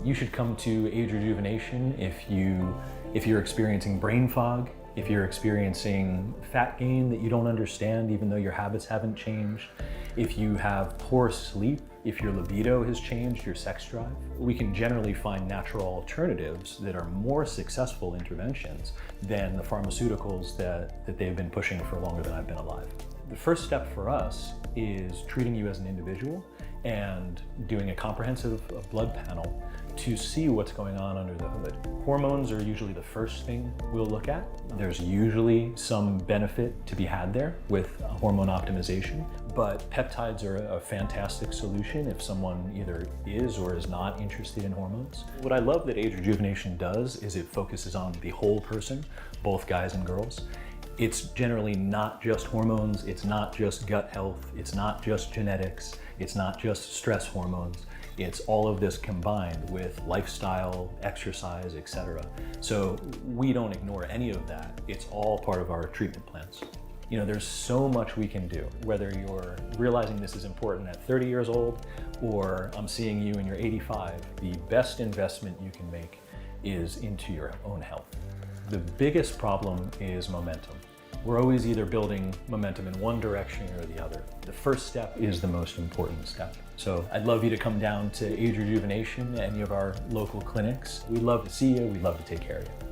You should come to ageRejuvenation if you're experiencing brain fog, if you're experiencing fat gain that you don't understand even though your habits haven't changed, if you have poor sleep, if your libido has changed, your sex drive. We can generally find natural alternatives that are more successful interventions than the pharmaceuticals that they've been pushing for longer than I've been alive. The first step for us is treating you as an individual and doing a comprehensive blood panel to see what's going on under the hood. Hormones are usually the first thing we'll look at. There's usually some benefit to be had there with hormone optimization, but peptides are a fantastic solution if someone either is or is not interested in hormones. What I love that ageRejuvenation does is it focuses on the whole person, both guys and girls. It's generally not just hormones, it's not just gut health, it's not just genetics, it's not just stress hormones. It's all of this combined with lifestyle, exercise, etc. So we don't ignore any of that. It's all part of our treatment plans. You know, there's so much we can do, whether you're realizing this is important at 30 years old or I'm seeing you when you're 85. The best investment you can make is into your own health. The biggest problem is momentum. We're always either building momentum in one direction or the other. The first step is the most important step. So I'd love you to come down to ageRejuvenation, any of our local clinics. We'd love to see you, we'd love to take care of you.